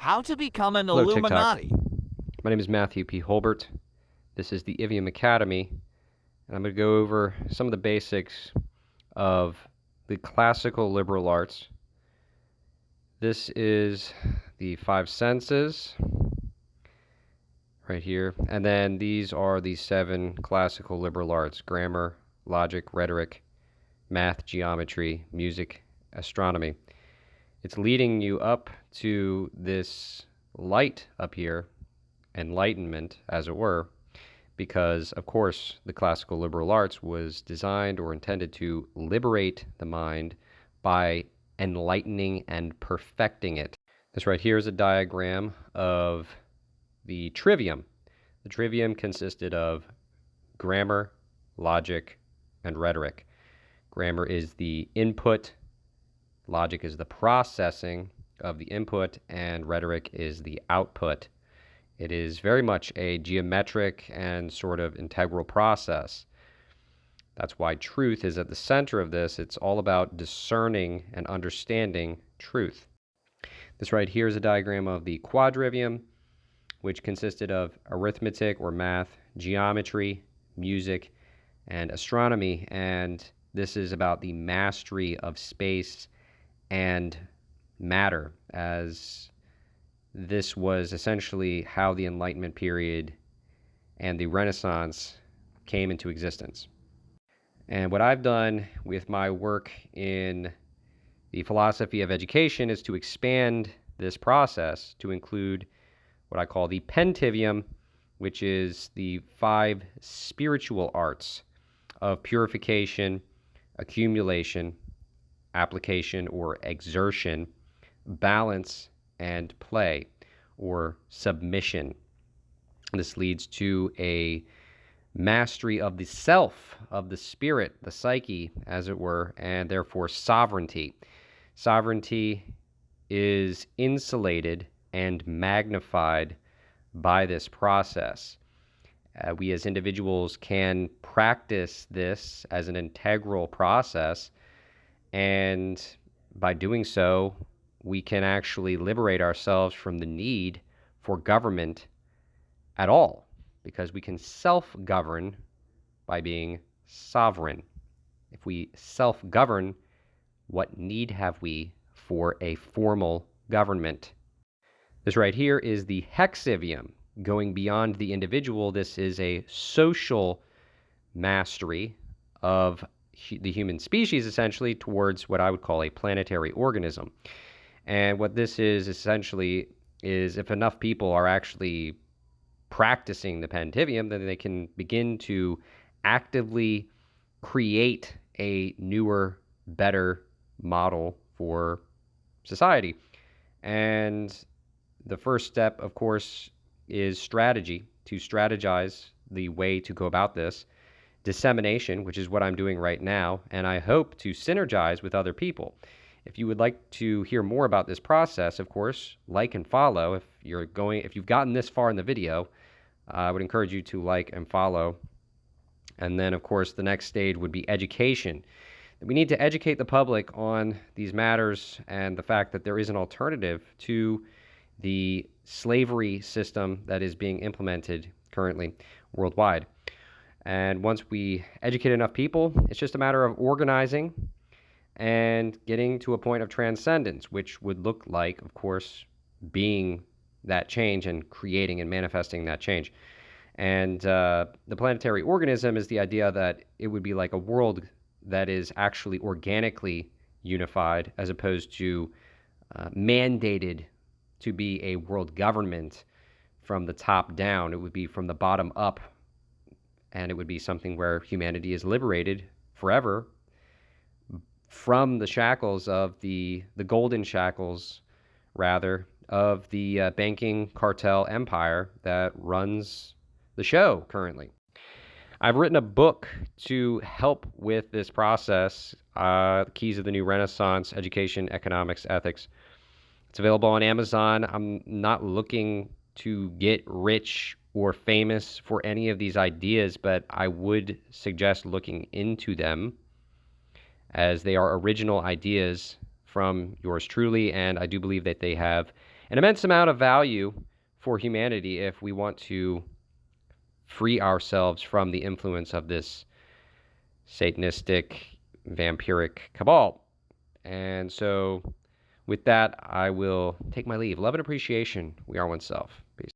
How to become an Hello, TikTok. Illuminati. My name is Matthew P. Holbert. This is the Ivium Academy, and I'm going to go over some of the basics of the classical liberal arts. This is the five senses right here, and then these are the seven classical liberal arts: grammar, logic, rhetoric, math, geometry, music, astronomy. It's leading you up to this light up here, enlightenment, as it were, because, of course, the classical liberal arts was designed or intended to liberate the mind by enlightening and perfecting it. This right here is a diagram of the trivium. The trivium consisted of grammar, logic, and rhetoric. Grammar is the input, logic is the processing of the input, and rhetoric is the output. It is very much a geometric and sort of integral process. That's why truth is at the center of this. It's all about discerning and understanding truth. This right here is a diagram of the quadrivium, which consisted of arithmetic or math, geometry, music, and astronomy. And this is about the mastery of space and matter, as this was essentially how the Enlightenment period and the Renaissance came into existence. And what I've done with my work in the philosophy of education is to expand this process to include what I call the pentivium, which is the five spiritual arts of purification, accumulation, application or exertion, balance, and play or submission. This leads to a mastery of the self, of the spirit, the psyche, as it were, and therefore sovereignty. Sovereignty is insulated and magnified by this process. We as individuals can practice this as an integral process, and by doing so, we can actually liberate ourselves from the need for government at all, because we can self-govern by being sovereign. If we self-govern, what need have we for a formal government? This right here is the hexivium. Going beyond the individual, this is a social mastery of the human species, essentially, towards what I would call a planetary organism. And what this is essentially is, if enough people are actually practicing the pentivium, then they can begin to actively create a newer, better model for society. And the first step, of course, is strategy, to strategize the way to go about this. Dissemination, which is what I'm doing right now, and I hope to synergize with other people. If you would like to hear more about this process, of course, like and follow. If you've gotten this far in the video, I would encourage you to like and follow. And then, of course, the next stage would be education. We need to educate the public on these matters and the fact that there is an alternative to the slavery system that is being implemented currently worldwide. And once we educate enough people, it's just a matter of organizing and getting to a point of transcendence, which would look like, of course, being that change and creating and manifesting that change. And the planetary organism is the idea that it would be like a world that is actually organically unified, as opposed to mandated to be a world government from the top down. It would be from the bottom up, and it would be something where humanity is liberated forever from the shackles of the golden shackles, rather, of the banking cartel empire that runs the show currently. I've written a book to help with this process, Keys of the New Renaissance, Education, Economics, Ethics. It's available on Amazon. I'm not looking to get rich or famous for any of these ideas, but I would suggest looking into them, as they are original ideas from yours truly, and I do believe that they have an immense amount of value for humanity if we want to free ourselves from the influence of this Satanistic, vampiric cabal. And so with that, I will take my leave. Love and appreciation. We are oneself. Peace.